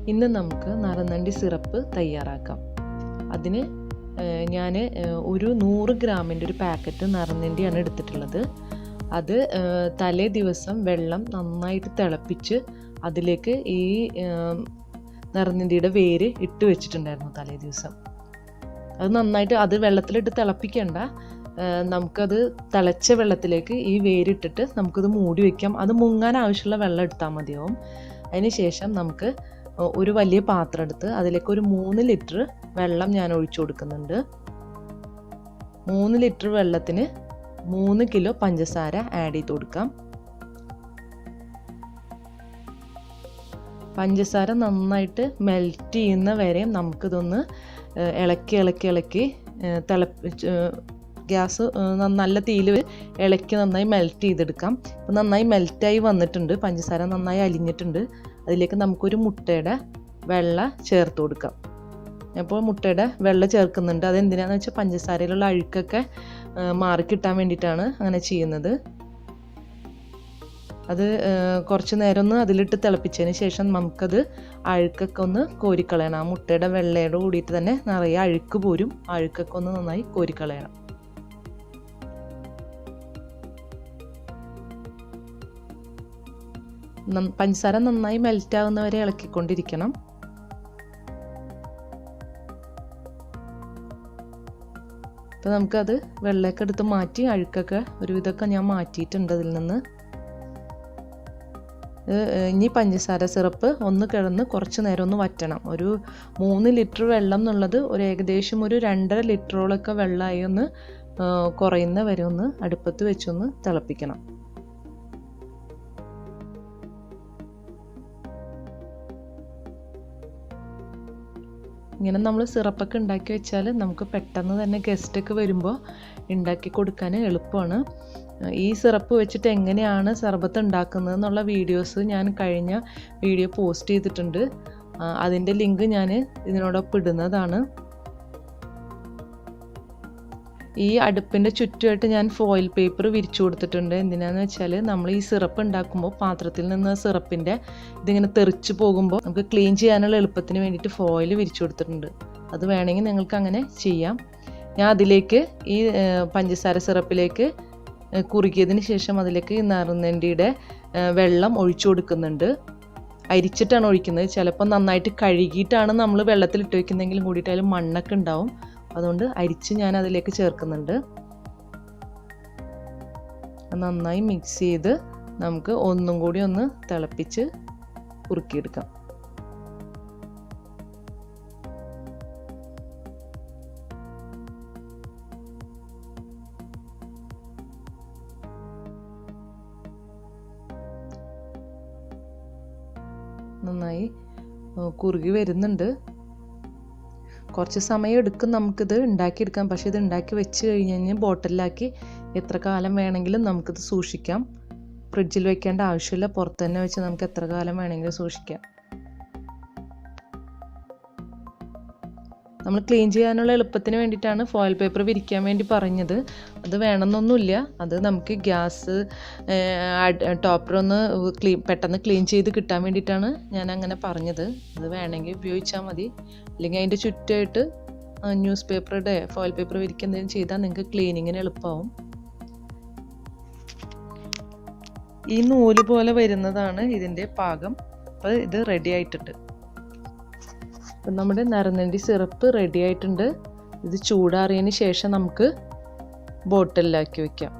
ഇന്ന് നമുക്ക് നറുനണ്ടി സിറപ്പ് തയ്യാറാക്കാം. അതിന് ഞാൻ ഒരു 100 ഗ്രാമിൻ്റെ ഒരു പാക്കറ്റ് നറുനണ്ടിയാണ് എടുത്തിട്ടുള്ളത്. അത് തലേ ദിവസം വെള്ളം നന്നായിട്ട് തിളപ്പിച്ച് അതിലേക്ക് ഈ നറുനണ്ടിയുടെ വേര് ഇട്ട് വെച്ചിട്ടുണ്ടായിരുന്നു തലേ ദിവസം. അത് നന്നായിട്ട് അത് വെള്ളത്തിലിട്ട് തിളപ്പിക്കേണ്ട, നമുക്കത് തിളച്ച വെള്ളത്തിലേക്ക് ഈ വേരിട്ടിട്ട് നമുക്കത് മൂടി വയ്ക്കാം. അത് മുങ്ങാൻ ആവശ്യമുള്ള വെള്ളം എടുത്താൽ മതിയാവും. അതിന് ശേഷം നമുക്ക് ഒരു വലിയ പാത്രം എടുത്ത് അതിലേക്ക് ഒരു 3 ലിറ്റർ വെള്ളം ഞാൻ ഒഴിച്ചു കൊടുക്കുന്നുണ്ട്. 3 ലിറ്റർ വെള്ളത്തിന് 3 കിലോ പഞ്ചസാര ആഡ് ചെയ്ത് കൊടുക്കാം. പഞ്ചസാര നന്നായിട്ട് മെൽറ്റ് ചെയ്യുന്ന വരെ നമുക്കിതൊന്ന് ഇളക്കി ഗ്യാസ് നല്ല തീയിൽ ഇളക്കി നന്നായി മെൽറ്റ് ചെയ്തെടുക്കാം. ഇപ്പം നന്നായി മെൽറ്റായി വന്നിട്ടുണ്ട്, പഞ്ചസാര നന്നായി അലിഞ്ഞിട്ടുണ്ട്. അതിലേക്ക് നമുക്കൊരു മുട്ടയുടെ വെള്ള ചേർത്ത് കൊടുക്കാം. അപ്പോൾ മുട്ടയുടെ വെള്ള ചേർക്കുന്നുണ്ട്. അതെന്തിനാണെന്ന് വെച്ചാൽ പഞ്ചസാരയിലുള്ള അഴുക്കൊക്കെ മാറിക്കിട്ടാൻ വേണ്ടിയിട്ടാണ് അങ്ങനെ ചെയ്യുന്നത്. അത് കുറച്ച് നേരം ഒന്ന് അതിലിട്ട് തിളപ്പിച്ചതിന് ശേഷം നമുക്കത് അഴുക്കൊക്കെ ഒന്ന് കോരിക്കളയണം. ആ മുട്ടയുടെ വെള്ളയോട് കൂടിയിട്ട് തന്നെ നിറയെ അഴുക്ക് പോരും. അഴുക്കൊക്കെ ഒന്ന് നന്നായി കോരിക്കളയണം. പഞ്ചസാര നന്നായി മെൽറ്റ് ആകുന്നവരെ ഇളക്കിക്കൊണ്ടിരിക്കണം. അപ്പോൾ നമുക്കത് വെള്ളമൊക്കെ എടുത്ത് മാറ്റി അഴുക്കൊക്കെ ഒരുവിധമൊക്കെ ഞാൻ മാറ്റിയിട്ടുണ്ട് അതിൽ നിന്ന്. ഇനി പഞ്ചസാര സിറപ്പ് ഒന്ന് കിടന്ന് കുറച്ച് നേരം ഒന്ന് വറ്റണം. ഒരു 3 ലിറ്റർ വെള്ളം എന്നുള്ളത് ഒരു ഏകദേശം ഒരു 2.5 ലിറ്ററോളൊക്കെ വെള്ളമായി ഒന്ന് കുറയുന്ന വരെ ഒന്ന് അടുപ്പത്ത് വെച്ചൊന്ന് തിളപ്പിക്കണം. ഇങ്ങനെ നമ്മൾ സിറപ്പൊക്കെ ഉണ്ടാക്കി വെച്ചാൽ നമുക്ക് പെട്ടെന്ന് തന്നെ ഗസ്റ്റൊക്കെ വരുമ്പോൾ ഉണ്ടാക്കി കൊടുക്കാൻ എളുപ്പമാണ്. ഈ സിറപ്പ് വെച്ചിട്ട് എങ്ങനെയാണ് സർബത്ത് ഉണ്ടാക്കുന്നത് എന്നുള്ള വീഡിയോസ് ഞാൻ കഴിഞ്ഞ വീഡിയോ പോസ്റ്റ് ചെയ്തിട്ടുണ്ട്. അതിൻ്റെ ലിങ്ക് ഞാൻ ഇതിനോടൊപ്പം ഇടുന്നതാണ്. ഈ അടുപ്പിൻ്റെ ചുറ്റുമായിട്ട് ഞാൻ ഫോയിൽ പേപ്പർ വിരിച്ചു കൊടുത്തിട്ടുണ്ട്. എന്തിനാന്ന് വെച്ചാൽ നമ്മൾ ഈ സിറപ്പ് ഉണ്ടാക്കുമ്പോൾ പാത്രത്തിൽ നിന്ന് സിറപ്പിൻ്റെ ഇതിങ്ങനെ തെറിച്ച് പോകുമ്പോൾ നമുക്ക് ക്ലീൻ ചെയ്യാനുള്ള എളുപ്പത്തിന് വേണ്ടിയിട്ട് ഫോയിൽ വിരിച്ചു കൊടുത്തിട്ടുണ്ട്. അത് വേണമെങ്കിൽ നിങ്ങൾക്ക് അങ്ങനെ ചെയ്യാം. ഞാൻ അതിലേക്ക് ഈ പഞ്ചസാര സിറപ്പിലേക്ക് കുറുകിയതിന് ശേഷം അതിലേക്ക് ഈ നറുനണ്ടിയുടെ വെള്ളം ഒഴിച്ചു കൊടുക്കുന്നുണ്ട്. അരിച്ചിട്ടാണ് ഒഴിക്കുന്നത്. ചിലപ്പോൾ നന്നായിട്ട് കഴുകിയിട്ടാണ് നമ്മൾ വെള്ളത്തിലിട്ട് വയ്ക്കുന്നതെങ്കിലും കൂടിയിട്ട് അതിൽ മണ്ണൊക്കെ ഉണ്ടാവും. അതുകൊണ്ട് അരിച്ച് ഞാൻ അതിലേക്ക് ചേർക്കുന്നുണ്ട്. നന്നായി മിക്സ് ചെയ്ത് നമുക്ക് ഒന്നും കൂടി ഒന്ന് തിളപ്പിച്ച് കുറുക്കിയെടുക്കാം. നന്നായി കുറുകി വരുന്നുണ്ട്. കുറച്ച് സമയം എടുക്കും നമുക്കിത് ഉണ്ടാക്കിയെടുക്കാം. പക്ഷേ ഇത് ഉണ്ടാക്കി വെച്ച് കഴിഞ്ഞ് കഴിഞ്ഞാൽ ബോട്ടിലാക്കി എത്ര കാലം വേണമെങ്കിലും നമുക്കിത് സൂക്ഷിക്കാം. ഫ്രിഡ്ജിൽ വെക്കേണ്ട ആവശ്യമില്ല. പുറത്ത് തന്നെ വെച്ച് നമുക്ക് എത്ര കാലം വേണമെങ്കിലും സൂക്ഷിക്കാം. നമ്മൾ ക്ലീൻ ചെയ്യാനുള്ള എളുപ്പത്തിന് വേണ്ടിയിട്ടാണ് ഫോയിൽ പേപ്പർ വിരിക്കാൻ വേണ്ടി പറഞ്ഞത്. അത് വേണമെന്നൊന്നുമില്ല. അത് നമുക്ക് ഗ്യാസ് ടോപ്പർ ഒന്ന് പെട്ടെന്ന് ക്ലീൻ ചെയ്ത് കിട്ടാൻ വേണ്ടിയിട്ടാണ് ഞാൻ അങ്ങനെ പറഞ്ഞത്. അത് വേണമെങ്കിൽ ഉപയോഗിച്ചാൽ മതി. അല്ലെങ്കിൽ അതിൻ്റെ ചുറ്റുമായിട്ട് ന്യൂസ് പേപ്പറുടെ ഫോയിൽ പേപ്പർ വിരിക്കുന്നതിന് ചെയ്താൽ നിങ്ങൾക്ക് ക്ലീനിങ്ങിന് എളുപ്പമാവും. ഈ നൂല് പോലെ വരുന്നതാണ് ഇതിൻ്റെ പാകം. അപ്പോൾ ഇത് റെഡി ആയിട്ടുണ്ട്. അപ്പം നമ്മുടെ നറുനണ്ടി സിറപ്പ് റെഡി ആയിട്ടുണ്ട്. ഇത് ചൂടാറിയതിന് ശേഷം നമുക്ക് ബോട്ടിലാക്കി വയ്ക്കാം.